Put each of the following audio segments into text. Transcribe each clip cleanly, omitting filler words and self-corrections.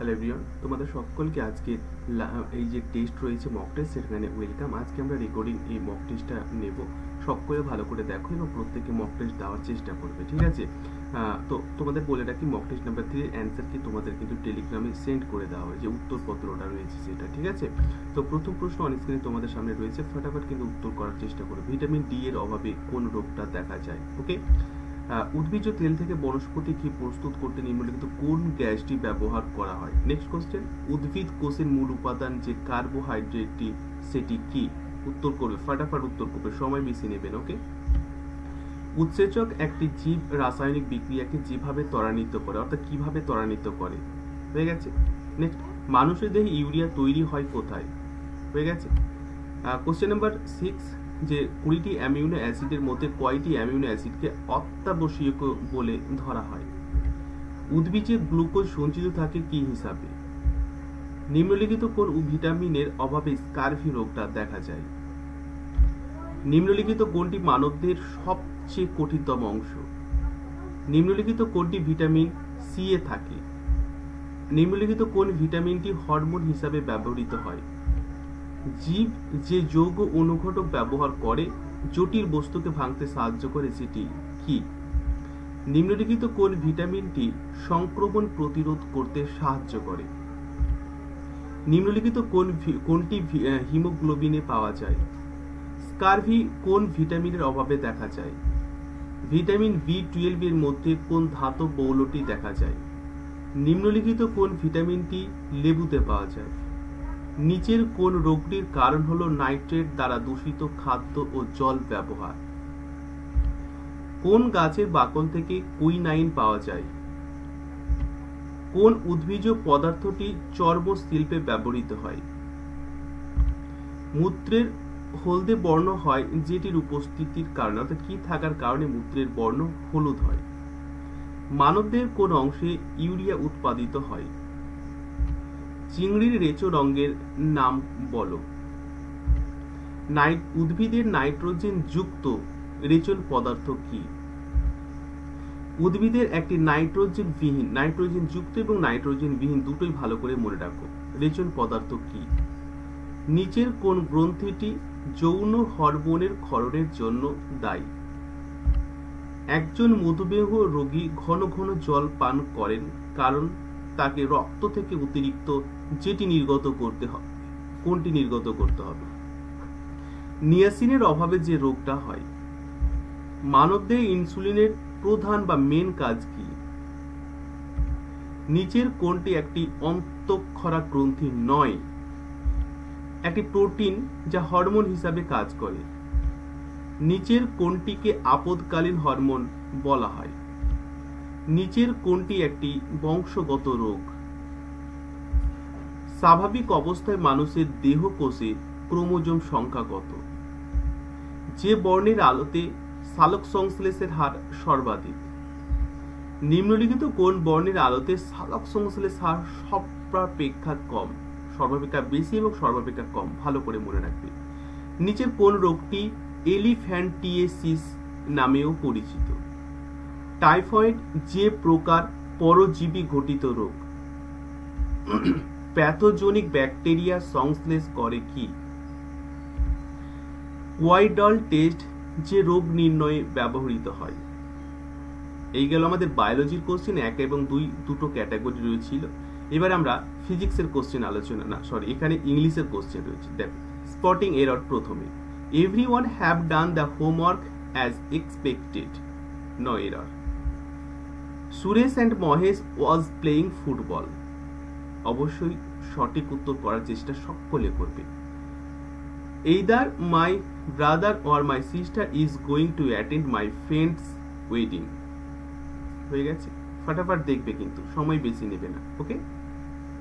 Hello everyone, তোমাদের সকলকে আজকে এই যে টেস্ট রয়েছে মক টেস্ট, সেখানে ওয়েলকাম। আজকে আমরা রেকর্ডিং এই মক টেস্টটা নেব। সকলে ভালো করে দেখো এবং প্রত্যেকে মক টেস্ট দেওয়ার চেষ্টা করবে, ঠিক আছে? তো তোমাদের বলে রাখি, মক টেস্ট নাম্বার 3 এর অ্যান্সার কি তোমাদের কিন্তু টেলিগ্রামে সেন্ড করে দেওয়া হয়, যে উত্তরপত্রটা রয়েছে সেটা, ঠিক আছে? তো প্রথম প্রশ্ন অন স্ক্রিনে তোমাদের সামনে রয়েছে, ফটাফট কিন্তু উত্তর করার চেষ্টা করো। ভিটামিন ডি এর অভাবে কোন রোগটা দেখা যায়? ওকে, উদ্ভিজ্জ তেল থেকে বনস্পতি ঘি প্রস্তুত করতে নিম্নলিখিত কোন গ্যাসটি ব্যবহার করা হয়? নেক্সট কোশ্চেন, উদ্ভিদ কোষের মূল উপাদান যে কার্বোহাইড্রেটটি সেটি কি? উত্তর করবে, ফাটাফাট উত্তর করবে, সময় বেশি নেবেন। ওকে, উৎসেচক একটি জীব রাসায়নিক বিক্রিয়াকে যেভাবে ত্বরান্বিত করে, অর্থাৎ কিভাবে ত্বরান্বিত করে, হয়ে গেছে। নেক্সট, মানুষের দেহে ইউরিয়া তৈরি হয় কোথায়? হয়ে গেছে। কোশ্চেন নাম্বার 6, যে 20টি অ্যামিনো অ্যাসিডের মধ্যে কয়টি অ্যামিনো অ্যাসিডকে অত্যাবশ্যকীয় বলে ধরা হয়? উদ্ভিদে গ্লুকোজ সঞ্চিত থাকে কি হিসাবে? নিম্নলিখিত কোন ভিটামিনের অভাবে স্কারভি রোগটা দেখা যায়? নিম্নলিখিত কোনটি মানবদেহের সবচেয়ে কঠিনতম অংশ? নিম্নলিখিত কোনটি ভিটামিন সি এ থাকে? নিম্নলিখিত কোন ভিটামিনটি হরমোন হিসাবে ব্যবহৃত হয়? জীব যে যৌগ অনুঘটক ব্যবহার করে জটিল বস্তুকে ভাঙতে সাহায্য করে সেটি কি? নিম্নলিখিত কোন ভিটামিনটি সংক্রমণ প্রতিরোধ করতে সাহায্য করে? নিম্নলিখিত কোনটি হিমোগ্লোবিনে পাওয়া যায়? স্কারভি কোন ভিটামিনের অভাবে দেখা যায়? ভিটামিন B12 এর মধ্যে কোন ধাতব মৌলটি দেখা যায়? নিম্নলিখিত কোন ভিটামিনটি লেবুতে পাওয়া যায়? নিচের কোন রোগটির কারণ হলো নাইট্রেট দ্বারা দূষিত খাদ্য ও জল ব্যবহার? কোন গাছের বাকল থেকে কুইনাইন পাওয়া যায়? কোন উদ্ভিজ্জ পদার্থটি চর্ম শিল্পে ব্যবহৃত হয়? মূত্রের হলদে বর্ণ হয় যেটির উপস্থিতির কারণে, অর্থাৎ কি থাকার কারণে মূত্রের বর্ণ হলুদ হয়? মানবদেহের কোন অংশে ইউরিয়া উৎপাদিত হয়? চিংড়ির রেচো রঙের নাম বলো। উদ্ভিদের নাইট্রোজেন যুক্ত রেচন পদার্থ কি? উদ্ভিদের একটি নাইট্রোজেন যুক্ত এবং নাইট্রোজেন বিহীন দুটোই ভালো করে মনে রাখো। রেচন পদার্থ কি? নিচের কোন গ্রন্থিটি যৌন হরমোনের ক্ষরণের জন্য দায়ী? একজন মধুমেহ রোগী ঘন ঘন জল পান করেন কারণ তাকে রক্ত থেকে অতিরিক্ত যেটি নির্গত করতে হবে, কোনটি নির্গত করতে হবে? নিয়াসিনের অভাবে যে রোগটা হয়। মানবদেহে ইনসুলিনের প্রধান বা মেন কাজ কি? নিচের কোনটি একটি অন্তঃক্ষরা গ্রন্থি নয়? একটি প্রোটিন যা হরমোন হিসাবে কাজ করে। নিচের কোনটিকে আপদকালীন হরমোন বলা হয়? নিচের কোনটি একটি বংশগত রোগ? স্বাভাবিক অবস্থায় মানুষের দেহ কোষে ক্রোমোজোম সংখ্যা কত? যে বর্ণের আলোতে সালোক সংশ্লেষের হার সর্বাধিক? নিম্নলিখিত কোন বর্ণের আলোতে সালোক সংশ্লেষ হার সর্বাপেক্ষা কম? সর্বাপেক্ষা বেশি এবং সর্বাপেক্ষা কম, ভালো করে মনে রাখবে। নিচের কোন রোগটি এলিফ্যান্টিয়েসিস নামেও পরিচিত? টাইফয়েড যে প্রকার পরজীবী ঘটিত রোগ? প্যাথোজেনিক ব্যাকটেরিয়া সংশ্লেষ করে কি? ওয়াইডল টেস্ট যে রোগ নির্ণয়ে ব্যবহৃত হয়? এই গেল আমাদের বায়োলজির কোশ্চেন, 1 এবং 2 দুটো ক্যাটাগরি রয়েছিল। এবার আমরা ফিজিক্সের কোশ্চেন এখানে ইংলিশের কোশ্চেন রয়েছে। দেখো, স্পটিং এরর প্রথমে। Everyone have done the homework as expected, no error. Suresh and Mahesh was playing football, অবশ্যই সঠিক উত্তর করার চেষ্টা সকলে করবে। Either my brother or my sister is going to attend my friend's wedding, হয়ে গেছে। ফটাফট দেখবে, কিন্তু সময় বেশি নেবে না। ওকে,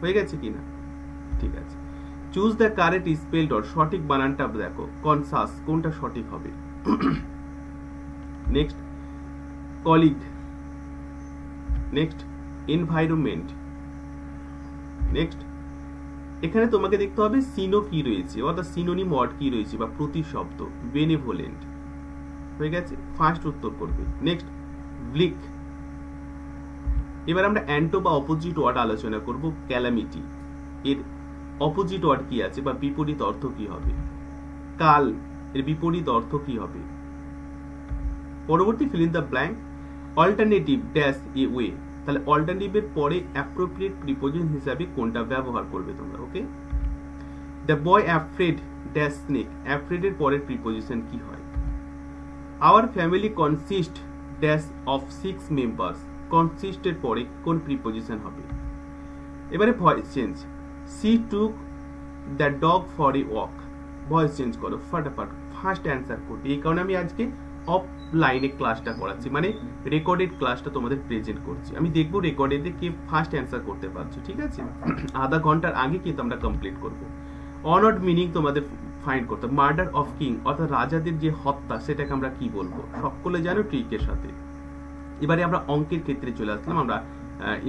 হয়ে গেছে কিনা? ঠিক আছে। Choose the correct spelled or, সঠিক বানানটা দেখো। কনসাস কোনটা সঠিক হবে? Next, colleague. Next, environment. Next, এখানে তোমাকে দেখতে হবে সিনো কি রয়েছে, অর্থাৎ সিনোনিম ওয়ার্ড কি রয়েছে বা প্রতিশব্দ। বেনেভোলেন্ট, হয়ে গেছে। ফার্স্ট উত্তর করবে। Next, bleak. এবার আমরা অ্যান্টো বা অপোজিট ওয়ার্ড আলোচনা করব। ক্যালামিটি এর অপোজিট ওয়ার্ড কি আছে বা বিপরীত অর্থ কি হবে? কাল এর বিপরীত অর্থ কি হবে? পরবর্তী fill in the blank. Alternative dash a way, তাহলে অল্টারনেটিভের পরে অ্যাপ্রোপ্রিয়েট প্রিপোজিশন হিসাবে কোনটা ব্যবহার করবে তোমরা? Okay, the boy afraid dash snake, afraid এর পরের প্রিপোজিশন কি হয়? Our family consist dash of 6 members, consist এর পরে কোন প্রিপোজিশন হবে? এবারে voice change. She took the dog for a walk, voice change করো ফটাফট, ফার্স্ট অ্যান্সার করবে। এই কারণে আমি আজকে অফলাইনে ক্লাসটা করাচ্ছি, মানে রেকর্ডেড ক্লাসটা তোমাদের প্রেজেন্ট করছি। আমি দেখবো রেকর্ডেডে কে ফার্স্ট অ্যান্সার করতে পারছো, ঠিক আছে? আধা ঘন্টার আগে কিন্তু আমরা কমপ্লিট করবো। অনড মিনিং তোমাদের ফাইন্ড করতে। মার্ডার অফ কিং অর্থাৎ রাজাদের যে হত্যা, সেটাকে আমরা কি বলবো? সকলে জানো ট্রিকের সাথে। এবারে আমরা অঙ্কের ক্ষেত্রে চলে আসলাম। আমরা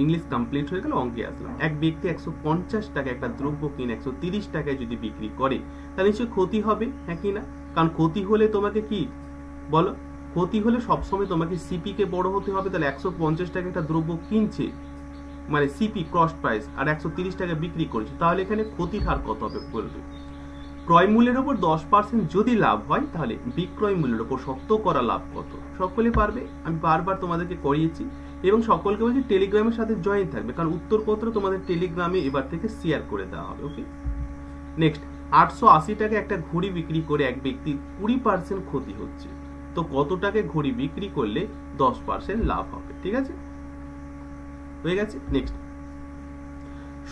ইংলিশ কমপ্লিট হয়ে গেল, অঙ্কে আসলাম। এক ব্যক্তি 150 টাকা একটা দ্রব্য কিনে 130 টাকায় যদি বিক্রি করে, তাহলে নিশ্চয়ই ক্ষতি হবে, হ্যাঁ কি না? কারণ ক্ষতি হলে তোমাকে কি বলো, ক্ষতি হলে সবসময় তোমাকে সিপি কে বড় হতে হবে। তাহলে 150 টাকা একটা দ্রব্য কিনছে, মানে সিপি ক্রস প্রাইস, আর 130 টাকা বিক্রি করেছে, তাহলে এখানে ক্ষতির হার কত হবে বলবে? ক্রয় মূল্যের উপর 10% যদি লাভ হয়, তাহলে বিক্রয় মূল্যের উপর শতকরা লাভ কত? সকলে পারবে, আমি বারবার তোমাদেরকে করিয়েছি এবং সকলকে বলছি টেলিগ্রামের সাথে জয়েন থাকবে, কারণ উত্তরপত্র তোমাদের টেলিগ্রামে এবার থেকে শেয়ার করে দেওয়া হবে। ওকে, নেক্সট। 880 টাকা একটা ঘড়ি বিক্রি করে এক ব্যক্তির 20% ক্ষতি হচ্ছে, তো কত টাকা ঘড়ি বিক্রি করলে 10% লাভ হবে? ঠিক আছে, হয়ে গেছে। নেক্সট।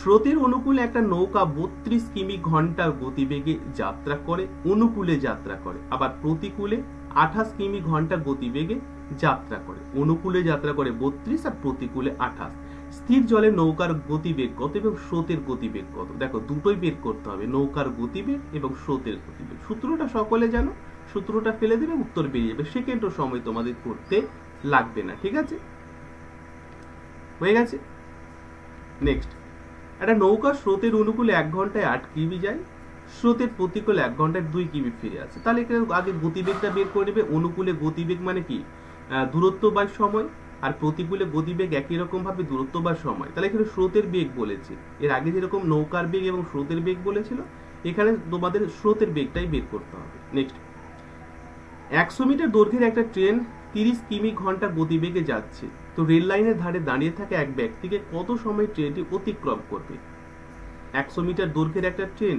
স্রোতের অনুকূলে একটা নৌকা 32 কিমি ঘন্টার গতিবেগে যাত্রা করে, অনুকূলে যাত্রা করে, আবার প্রতিকূলে 28 কিমি ঘন্টার গতিবেগে যাত্রা করে। অনুকূলে যাত্রা করে 32 আর প্রতিকূলে 28। স্থির জলে নৌকার গতিবেগ কত এবং স্রোতের গতিবেগ কত? দেখো, দুটোই বের করতে হবে, নৌকার গতিবেগ এবং স্রোতের গতিবেগ। সূত্রটা সকলে জানো, সূত্রটা ফেলে দেবে, উত্তর বেরিয়ে যাবে, সেকেন্ডও সময় তোমাদের করতে লাগবে না। ঠিক আছে, হয়ে গেছে। নেক্সট। একটা নৌকা স্রোতের অনুকূলে 1 ঘন্টায় 8 কিমি যায়, স্রোতের প্রতিকূলে 1 ঘন্টায় 2 কিমি ফিরে আসে। তাহলে এখানে আগে গতিবেগটা বের করে নেবে। অনুকূলে গতিবেগ মানে কি? দূরত্ব বাই সময়, আর প্রতিকূলে গতিবেগ একই রকম ভাবে দূরত্ব বা সময়। তাহলে এখানে স্রোতের বেগ বলেছে, এর আগে যেরকম নৌকার বেগ এবং স্রোতের বেগ বলেছিল, এখানে তোমাদের স্রোতের বেগটাই বের করতে হবে। নেক্সট। 100 মিটার দৈর্ঘ্যের একটা ট্রেন 30 কিমি ঘন্টা গতিবেগে যাচ্ছে, তো রেল লাইনের ধারে দাঁড়িয়ে থাকা এক ব্যক্তিকে কত সময় ট্রেনটি অতিক্রম করবে? 100 মিটার দৈর্ঘ্যের একটা ট্রেন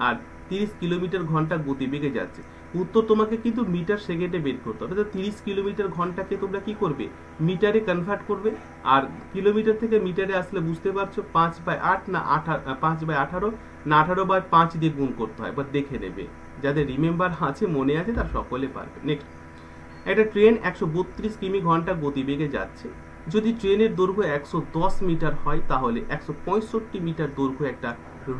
আর 30 কিলোমিটার ঘন্টা গতিবেগে যাচ্ছে। উত্তর তোমাকে কিন্তু মিটার সেকেন্ডে বের করতে হবে। 30 কিলোমিটার ঘন্টাকে তোমরা কি করবে? মিটারে কনভার্ট করবে, আর কিলোমিটার থেকে মিটারে আসলে বুঝতে পারছো 5/8 না 5/18 না 18/5 দিয়ে গুণ করতে হয়। এবার দেখে নেবে, যাদের রিমেম্বার আছে, মনে আছে, তার সকলে পারবে। নেক্সট। একটা ট্রেন 132 কিমি ঘন্টা গতিবেগে যাচ্ছে, যদি ট্রেনের দৈর্ঘ্য 110 মিটার হয়, তাহলে 165 মিটার দৈর্ঘ্য একটা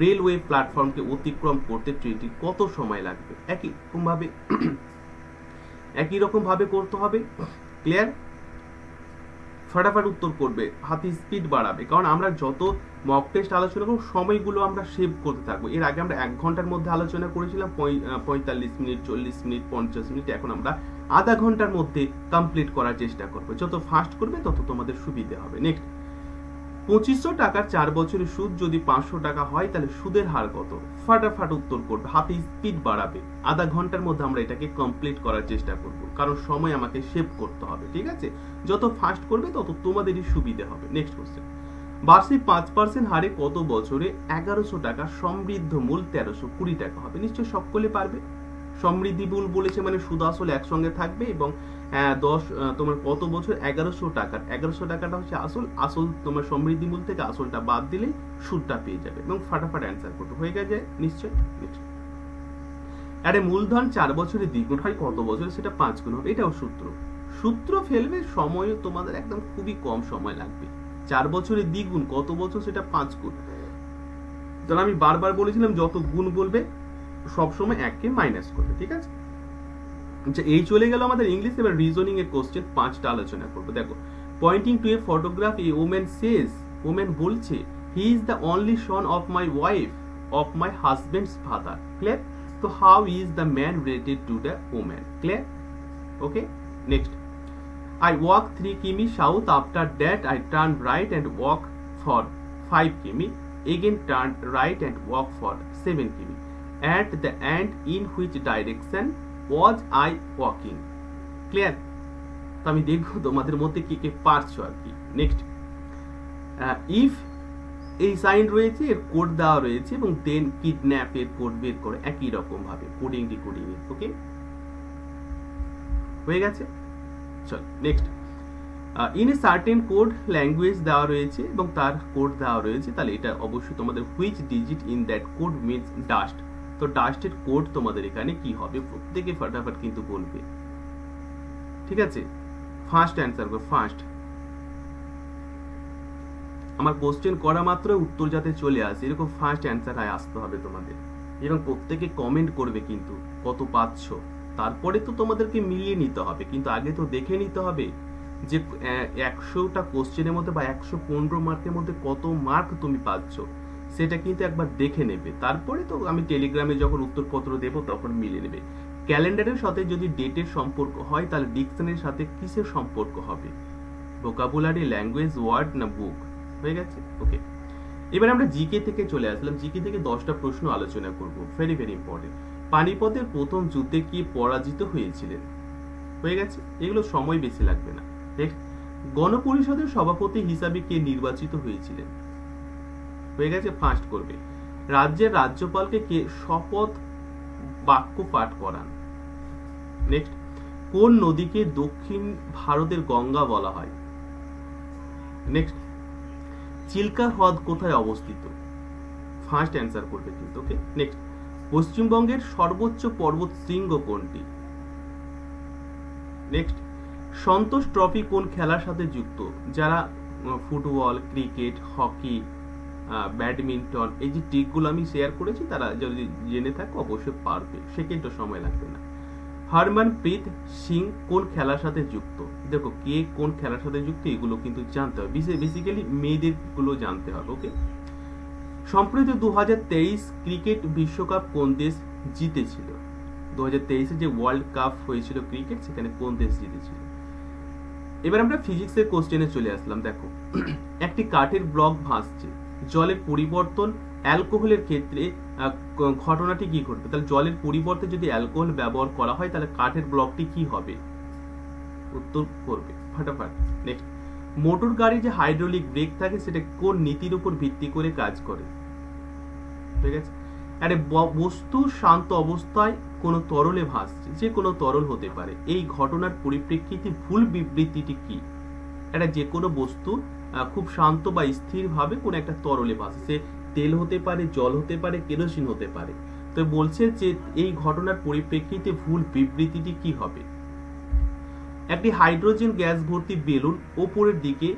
রেলওয়ে প্ল্যাটফর্মকে অতিক্রম করতে ট্রেনটি কত সময় লাগবে? একই রকম ভাবে করতে হবে। ক্লিয়ার? ফটাফট উত্তর করবে, হাতে স্পিড বাড়াবে, কারণ আমরা যত মক টেস্ট আলোচনা করব সময়গুলো আমরা সেভ করতে থাকবো। এর আগে আমরা 1 ঘন্টার মধ্যে আলোচনা করেছিলাম, 45 মিনিট, 40 মিনিট, 50 মিনিট। এখন আমরা আধা ঘন্টার মধ্যে কমপ্লিট করার চেষ্টা করবো। যত ফাস্ট করবে তত তোমাদের সুবিধা হবে। নেক্সট। 2500 টাকার 4 বছরের সুদ যদি 500 টাকা হয়, তাহলে সুদের হার কত? ফাটাফাট উত্তর করবে, হাতে স্পিড বাড়াবে। আধা ঘন্টার মধ্যে আমরা এটাকে কমপ্লিট করার চেষ্টা করব, কারণ সময় আমাকে সেভ করতে হবে। ঠিক আছে, যত ফাস্ট করবে তত তোমাদেরই সুবিধা হবে। Next question. বার্ষিক 5% হারে কত বছরে 1100 টাকা সমৃদ্ধ মূল 1320 টাকা হবে? নিশ্চয় সকলে পারবে। সমৃদ্ধি মূল বলেছে মানে সুদ আসল একসঙ্গে থাকবে, এবং 10 তোমার কত বছর 1100 টাকার 1100 টাকাটা হচ্ছে আসল তোমার সমৃদ্ধি মূল থেকে আসলটা বাদ দিলে সুদটা পেয়ে যাবে, এবং ফাটাফাট অ্যান্সার করতে হয়ে গেছে। নিশ্চয়। আরে মূলধন 4 বছরে দ্বিগুণ হয় কত বছরে? সেটা 5 গুণ হবে। এটাও সূত্র ফেলবে, সময় তোমাদের একদম খুবই কম সময় লাগবে। 4 বছরে দ্বিগুণ কত বছর? সেটা 5 গুণ। তাহলে আমি বারবার বলেছিলাম, যত গুণ বলবে সবসময় 1 কে মাইনাস করবে। ঠিক আছে, আচ্ছা, এই চলে গেল আমাদের ইংলিশ। এবার রিজনিং এর কোশ্চেন 5টা আলোচনা করবো। দেখো, pointing to a photograph, a woman says, woman বলছে, he is the only son of my wife, of my husband's father. Clear? তো how is the man related to the woman? Clear? Okay, next. I walk 3 কিমি south. After that, I turn right and walk for 5 কিমি. Again turn right and walk for 7 কিমি. At the end, in which direction was I walking? Clear? তো আমি দেখবো তোমাদের মধ্যে কি কে পারছো আর কি। নেক্সট, ইফ এই সাইন রয়েছে, এর কোড দেওয়া রয়েছে, এবং দেন কিডন্যাপ এর কোড বের করে একই রকম ভাবে কোডিং ডিকোডিং এর। ওকে, হয়ে গেছে। চল next, in a certain code language দেওয়া রয়েছে এবং তার কোড দেওয়া রয়েছে, তাহলে এটা অবশ্যই তোমাদের which digit in that code means dust. তো ডাস্টের কোড তোমাদের এখানে কি হবে প্রত্যেকে ফটাফট কিন্তু বলবে, ঠিক আছে। ফার্স্ট অ্যান্সার করো, ফার্স্ট। আমার কোশ্চেন করা মাত্র উত্তর যাতে চলে আসে এরকম ফার্স্ট অ্যান্সার আসতে হবে তোমাদের, এবং প্রত্যেকে কমেন্ট করবে কিন্তু কত পাচ্ছ, তারপরে তো তোমাদেরকে মিলিয়ে নিতে হবে, কিন্তু আগে তো দেখে নিতে হবে যে 100টা কোশ্চেনের মধ্যে বা 115 মার্কের মধ্যে কত মার্ক তুমি পাচ্ছ, সেটা কিন্তু একবার দেখে নেবে, তারপরে তো আমি টেলিগ্রামে যখন উত্তরপত্র দেবো তখন মিলিয়ে নেবে। ক্যালেন্ডারের সাথে যদি ডেটের সম্পর্ক হয় তাহলে ডিকশনের সাথে কিসের সম্পর্ক হবে, ভোকাবুলারি, ল্যাঙ্গুয়েজ, ওয়ার্ড না বুক। হয়ে গেছে। ওকে, এবার আমরা জিকে থেকে চলে আসলাম। জিকে থেকে 10টা প্রশ্ন আলোচনা করব, ভেরি ভেরি ইম্পর্টেন্ট। পানিপথের প্রথম যুদ্ধে কি পরাজিত হয়েছিলেন? হয়ে গেছে, এগুলো সময় বেশি লাগবে না। নেক্সট, গণপরিষদের সভাপতি হিসাবে কে নির্বাচিত হয়েছিলেন? হয়ে গেছে, ফার্স্ট করবে। রাজ্যের রাজ্যপালকে কে শপথ বাক্য পাঠ করান? নেক্সট, কোন নদীকে দক্ষিণ ভারতের গঙ্গা বলা হয়? নেক্সট, চিল্কা হ্রদ কোথায় অবস্থিত? ফার্স্ট অ্যান্সার করবে কিন্তু। ওকে, নেক্সট, পশ্চিমবঙ্গের সর্বোচ্চ পর্বত শৃঙ্গ কোনটি? নেক্সট, সন্তোষ ট্রফি কোন খেলার সাথে যুক্ত? যারা ফুটবল, ক্রিকেট, হকি, ব্যাডমিন্টন, এই যে ট্রিকগুলো আমি শেয়ার করেছি তারা যদি জেনে থাকো অবশ্যই পারবে, সেকেন্ডও সময় লাগবে না। হরমনপ্রীত সিং কোন খেলার সাথে যুক্ত? দেখো কে কোন খেলার সাথে যুক্ত এগুলো কিন্তু জানতে হবে, বেসিক্যালি মেয়েদের গুলো জানতে হবে। ওকে, সম্প্রতি 2023 ক্রিকেট বিশ্বকাপ কোন দেশ জিতেছিল? 2023 যে ওয়ার্ল্ড কাপ হয়েছিল ক্রিকেট, সেখানে কোন দেশ জিতেছিল? এবার আমরা ফিজিক্সের কোশ্চেনে চলে আসলাম। দেখো, একটি কাঠের ব্লক ভাসছে, জলের পরিবর্তন অ্যালকোহলের ক্ষেত্রে ঘটনাটি কি ঘটবে? তাহলে জলের পরিবর্তে যদি অ্যালকোহল ব্যবহার করা হয় তাহলে কাঠের ব্লকটি কি হবে? উত্তর করবে ফটাফট। নেক্সট, মোটর গাড়ি যে হাইড্রোলিক ব্রেক থাকে সেটা কোন নীতির উপর ভিত্তি করে কাজ করে? ঠিক আছে, আরে বস্তু শান্ত অবস্থায় কোনো তরলে ভাসছে, যে কোনো তরল হতে পারে, এই ঘটনার পরিপ্রেক্ষিতে ভুল বিবৃতিটি কি? এটা যে কোনো বস্তু খুব শান্ত বা স্থির ভাবে কোন একটা তরলে ভাসছে, সে তেল হতে পারে, জল হতে পারে, কেরোসিন হতে পারে। তো বলছে যে এই ঘটনার পরিপ্রেক্ষিতে ভুল বিবৃতিটি কি হবে? একটি হাইড্রোজেন গ্যাস ভর্তি বেলুন ওপরের দিকে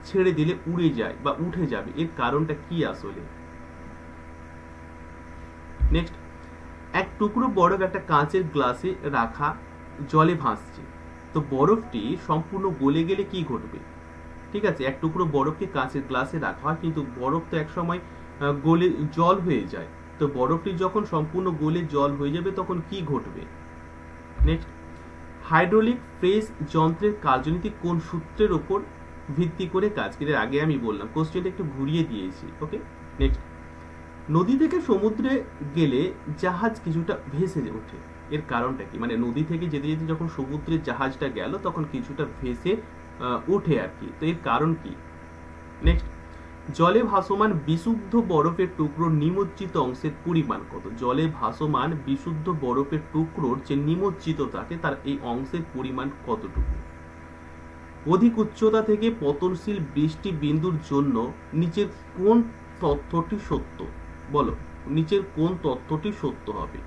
ছেড়ে দিলে উড়ে যায় বা উঠে যাবে, এর কারণটা কি আসলে? নেক্সট, এক টুকরো বরফ একটা কাঁচের গ্লাসে রাখা জলে ভাসছে, তো বরফটি সম্পূর্ণ গলে গেলে কি ঘটবে? ঠিক আছে, এক টুকরো বরফকে কাঁচের গ্লাসে রাখা হয়, কিন্তু বরফ তো এক সময় গলে জল হয়ে যায়, তো বরফটি যখন সম্পূর্ণ গলে জল হয়ে যাবে তখন কি ঘটবে? নেক্সট, হাইড্রোলিক প্রেস যন্ত্রের কার্যনীতি কোন সূত্রের উপর ভিত্তি করে কাজ করে? আগে আমি বললাম, কোশ্চেনটা একটু ঘুরিয়ে দিয়েছি। ওকে, নেক্সট, নদী থেকে সমুদ্রে গেলে জাহাজ কিছুটা ভেসে ওঠে, এর কারণটা কি? মানে নদী থেকে যেতে যেতে যখন সমুদ্রের জাহাজটা গেল তখন কিছুটা ভেসে ওঠে আর কি, তো এর কারণ কি? নেক্সট, জলে ভাসমান বিশুদ্ধ বরফের টুকরোর নিমজ্জিত অংশের পরিমাণ কত? জলে ভাসমান বিশুদ্ধ বরফের টুকরোর যে নিমজ্জিত থাকে তার এই অংশের পরিমাণ কতটুকু? অধিক উচ্চতা থেকে পতনশীল বৃষ্টি বিন্দুর জন্য নিচের কোন তথ্যটি সত্য? বলো, নিচের কোন তথ্যটি সত্য হবে?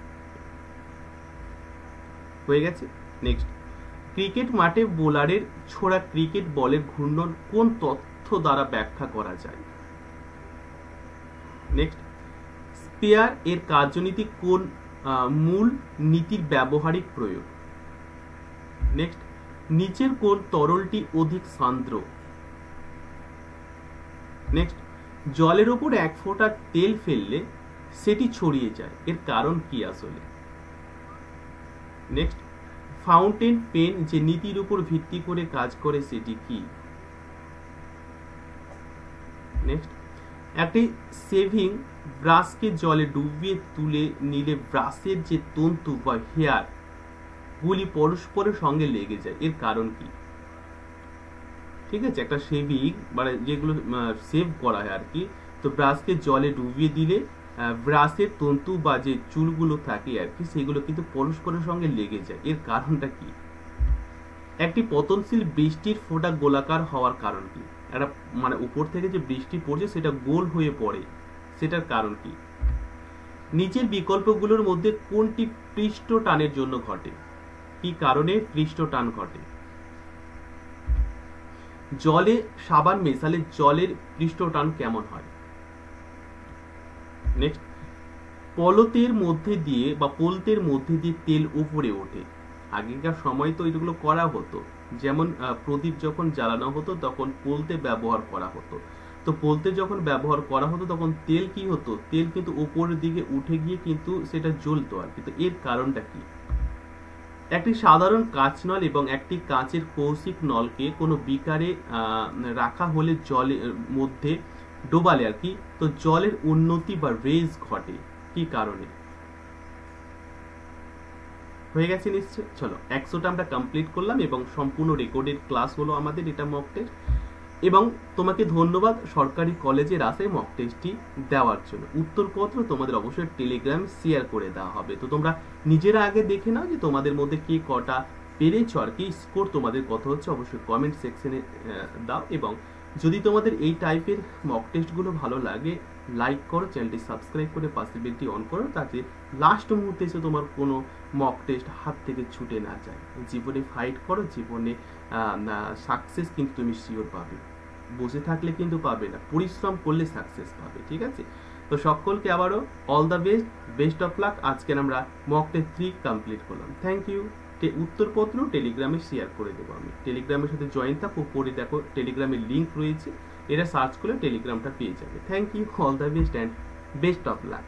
হয়ে গেছে। নেক্সট, ক্রিকেট মাঠে বোলারের ছোড়া ক্রিকেট বলের ঘূর্ণন কোন তথ্য দ্বারা ব্যাখ্যা করা যায়? নেক্সট, স্পেয়ার এর কার্যনীতি কোন মূল নীতির ব্যবহারিক প্রয়োগ? নেক্সট, নিচের কোন তরলটি অধিক সান্দ্র? নেক্সট, জলের উপর এক ফোঁটা তেল ফেললে সেটি ছড়িয়ে যায়, এর কারণ কি আসলে? নেক্সট, ফাউন্টেন পেন যে নীতির উপর ভিত্তি করে কাজ করে সেটি কি? নেক্সট, একটি সেভিং ব্রাশকে জলে ডুবিয়ে তুলে নিলে ব্রাশের যে তন্তু বা হেয়ার গুলি পরস্পরের সঙ্গে লেগে যায়, এর কারণ কি? ঠিক আছে, একটা শেভিং মানে যেগুলো সেভ করা হয় আর কি, তো ব্রাশকে জলে ডুবিয়ে দিলে ব্রাশের তন্তু বা যে চুলগুলো থাকে আর কি সেগুলো কিন্তু পরস্পরের সঙ্গে লেগে যায়, এর কারণটা কি? একটি পতনশীল বৃষ্টির ফোঁটা গোলাকার হওয়ার কারণ কি? একটা মানে উপর থেকে যে বৃষ্টি পড়ছে সেটা গোল হয়ে পড়ে, সেটার কারণ কি? নিচের বিকল্পগুলোর মধ্যে কোনটি পৃষ্ঠ টানের জন্য ঘটে? কি কারণে পৃষ্ঠ টান ঘটে? জলে সাবান মেশালে জলের পৃষ্ঠ টান কেমন হয়? নেক্সট, পলতের মধ্যে দিয়ে বা পোলতের মধ্যে দিয়ে তেল উপরে ওঠে, আগেকার সময় তো এগুলো করা হতো, যেমন প্রদীপ যখন জ্বালানো হতো তখন পোলতে ব্যবহার করা হতো, তো পোলতে যখন ব্যবহার করা হতো তখন তেল কি হতো, তেল কিন্তু উপরের দিকে উঠে গিয়ে কিন্তু সেটা জ্বলতো আর কি, তো এর কারণটা কি? একটি সাধারণ কাঁচ নল এবং একটি কাঁচের কৌশিক নলকে কোনো বিকারে রাখা হলে জলের মধ্যে ডোবালে আর কি, তো জলের উন্নতি বা রেজ ঘটে, কি কারণে? হয়ে গেছে নিশ্চয়। চলো 100টা আমরা কমপ্লিট করলাম এবং সম্পূর্ণ রেকর্ডেড ক্লাস হলো আমাদের এটা মক টেস্ট, এবং তোমাকে ধন্যবাদ সরকারি কলেজের আশায় মক টেস্টটি দেওয়ার জন্য। উত্তরপত্র তোমাদের অবশ্যই টেলিগ্রাম শেয়ার করে দেওয়া হবে, তো তোমরা নিজেরা আগে দেখে নাও যে তোমাদের মধ্যে কে কটা পেরেছ আর কি, স্কোর তোমাদের কত হচ্ছে অবশ্যই কমেন্ট সেকশনে দাও, এবং যদি তোমাদের এই টাইপের মক টেস্টগুলো ভালো লাগে লাইক করো, চ্যানেলটি সাবস্ক্রাইব করে পাশে বেলটি অন করো, তাতে লাস্ট মুহূর্তে এসে তোমার কোনো মক টেস্ট হাত থেকে ছুটে না যায়। জীবনে ফাইট করো, জীবনে সাকসেস কিন্তু তুমি শিওর পাবে, বসে থাকলে কিন্তু পাবে না, পরিশ্রম করলে সাকসেস পাবে, ঠিক আছে? তো সকলকে আবারও all the best, best of luck. আজকে আমরা মক টেস্ট 3 কমপ্লিট করলাম। Thank you. উত্তরপত্র টেলিগ্রামে শেয়ার করে দেবো আমি, টেলিগ্রামের সাথে জয়েন থাকো, পরে দেখো টেলিগ্রামের লিঙ্ক রয়েছে, এটা সার্চ করলে টেলিগ্রামটা পেয়ে যাবে। Thank you, all the best and best of lakh.